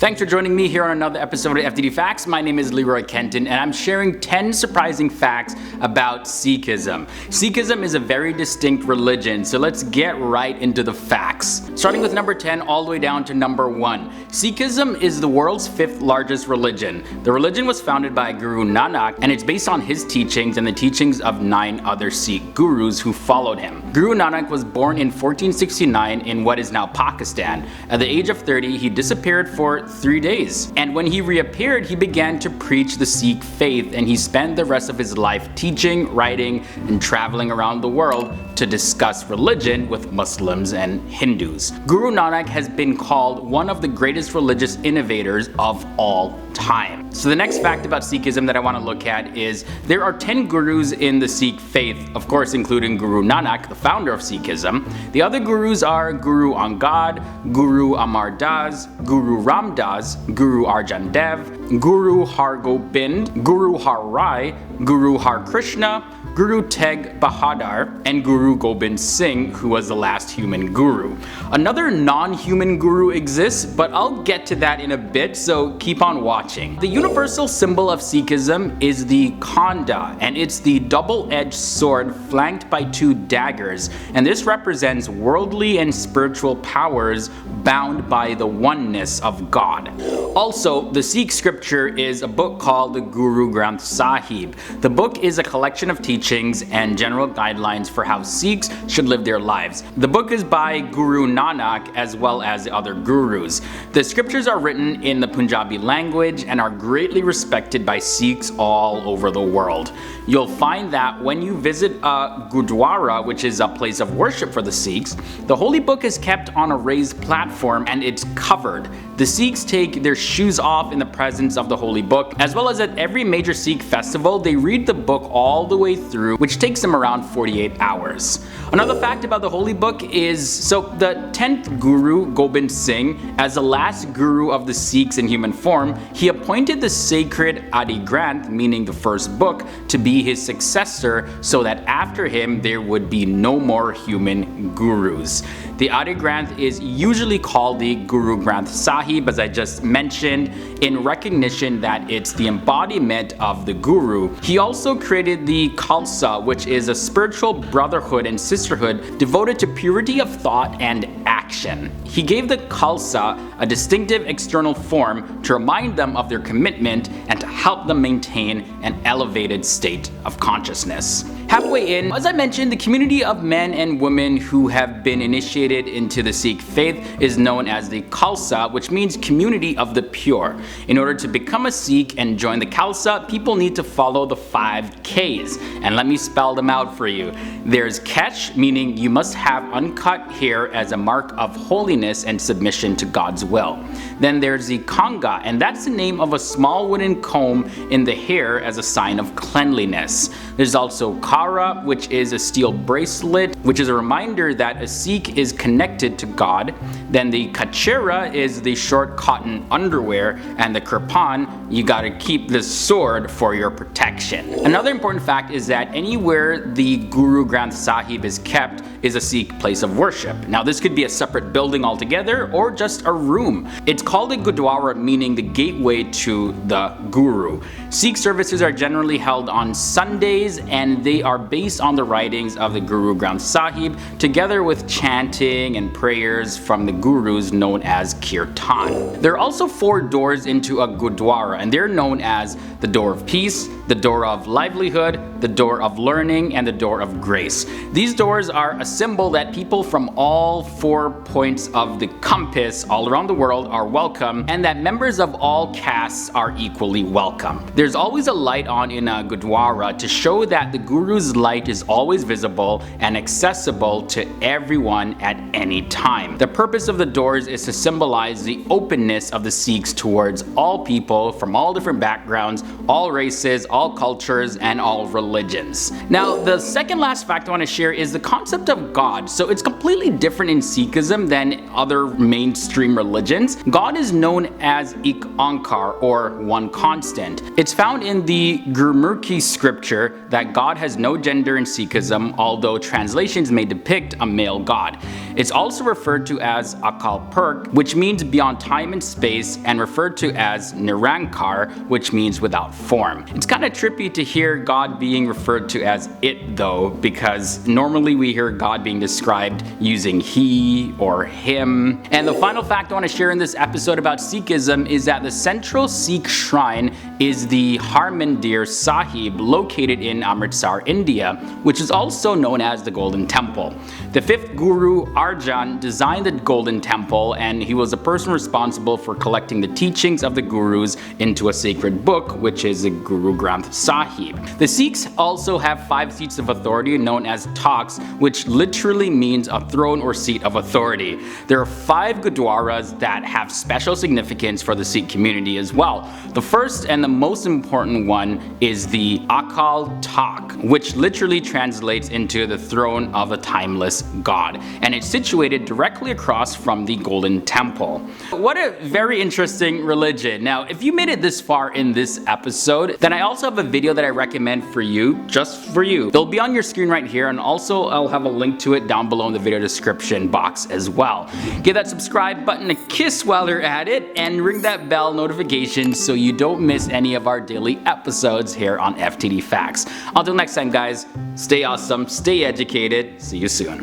Thanks for joining me here on another episode of FTD Facts. My name is Leroy Kenton and I'm sharing 10 surprising facts about Sikhism. Sikhism is a very distinct religion, so let's get right into the facts. Starting with number 10 all the way down to number 1. Sikhism is the world's 5th largest religion. The religion was founded by Guru Nanak and it's based on his teachings and the teachings of 9 other Sikh gurus who followed him. Guru Nanak was born in 1469 in what is now Pakistan. At the age of 30, he disappeared for 3 days. And when he reappeared, he began to preach the Sikh faith and he spent the rest of his life teaching, writing, and traveling around the world to discuss religion with Muslims and Hindus. Guru Nanak has been called one of the greatest religious innovators of all time. So the next fact about Sikhism that I want to look at is there are 10 gurus in the Sikh faith, of course including Guru Nanak, the founder of Sikhism. The other gurus are Guru Angad, Guru Amar Das, Guru Ram Das, Guru Arjan Dev, Guru Har Gobind, Guru Har Rai, Guru Har Krishna, Guru Teg Bahadur, and Guru Gobind Singh, who was the last human guru. Another non-human guru exists, but I'll get to that in a bit, so keep on watching. The universal symbol of Sikhism is the khanda, and it's the double-edged sword flanked by 2 daggers, and this represents worldly and spiritual powers bound by the oneness of God. Also, the Sikh scripture is a book called the Guru Granth Sahib. The book is a collection of teachings and general guidelines for how Sikhs should live their lives. The book is by Guru Nanak as well as the other gurus. The scriptures are written in the Punjabi language and are greatly respected by Sikhs all over the world. You'll find that when you visit a Gurdwara, which is a place of worship for the Sikhs, the holy book is kept on a raised platform and it's covered. The Sikhs take their shoes off in the presence of the holy book, as well as at every major Sikh festival, they read the book all the way through, which takes them around 48 hours. Another fact about the holy book is, so the 10th Guru, Gobind Singh, as the last Guru of the Sikhs in human form, he appointed the sacred Adi Granth, meaning the first book, to be his successor so that after him there would be no more human gurus. The Adi Granth is usually called the Guru Granth Sahib, as I just mentioned, in recognition that it's the embodiment of the Guru. He also created the Khalsa, which is a spiritual brotherhood and sisterhood devoted to purity of thought and action. He gave the Khalsa a distinctive external form to remind them of their commitment and to help them maintain an elevated state of consciousness. Halfway in, as I mentioned, the community of men and women who have been initiated into the Sikh faith is known as the Khalsa, which means community of the pure. In order to become a Sikh and join the Khalsa, people need to follow the 5 Ks, and let me spell them out for you. There's Kesh, meaning you must have uncut hair as a mark of holiness and submission to God's will. Then there's the Kanga, and that's the name of a small wooden comb in the hair as a sign of cleanliness. There's also Kara, which is a steel bracelet, which is a reminder that a Sikh is connected to God. Then the Kachera is the short cotton underwear, and the Kirpan, you gotta keep this sword for your protection. Another important fact is that anywhere the Guru Granth Sahib is kept is a Sikh place of worship. Now this could be a separate building altogether or just a room. It's called a Gurdwara, meaning the gateway to the Guru. Sikh services are generally held on Sundays and they are based on the writings of the Guru Granth Sahib together with chanting and prayers from the gurus known as Kirtan. There are also 4 doors into a Gurdwara and they're known as the door of peace, the door of livelihood, the door of learning, and the door of grace. These doors are a symbol that people from all 4 points of the compass all around the world are welcome and that members of all castes are equally welcome. There's always a light on in a Gurdwara to show that the Guru's light is always visible and accessible to everyone at any time. The purpose of the doors is to symbolize the openness of the Sikhs towards all people from all different backgrounds, all races, all cultures, and all religions. Now, the second last fact I want to share is the concept of God. So it's completely different in Sikhism than other mainstream religions. God is known as Ik Onkar, or one constant. It's found in the Gurmukhi scripture that God has no gender in Sikhism, although translations may depict a male God. It's also referred to as Akal Purk, which means beyond time and space, and referred to as Nirankar, which means without form. It's kind of trippy to hear God being referred to as it though, because normally we hear God being described using he or him. And the final fact I want to share in this episode about Sikhism is that the central Sikh shrine is the Harmandir Sahib, located in Amritsar, India, which is also known as the Golden Temple. The fifth Guru Arjan designed the Golden Temple, and he was the person responsible for collecting the teachings of the Gurus into a sacred book, which is the Guru Granth Sahib. The Sikhs also have 5 seats of authority known as Takhts, which literally means a throne or seat of authority. There are 5 Gurdwaras that have special significance for the Sikh community as well. The first and the most important one is the Akal Takht, which literally translates into the throne of a timeless God, and it's situated directly across from the Golden Temple. What a very interesting religion. Now, if you made it this far in this episode, then I also have a video that I recommend for you, just for you. It'll be on your screen right here, and also I'll have a link to it down below in the video description box as well. Give that subscribe button a kiss while you're at it, and ring that bell notification so you don't miss any of our daily episodes here on FTD Facts. Until next time guys, stay awesome, stay educated, see you soon.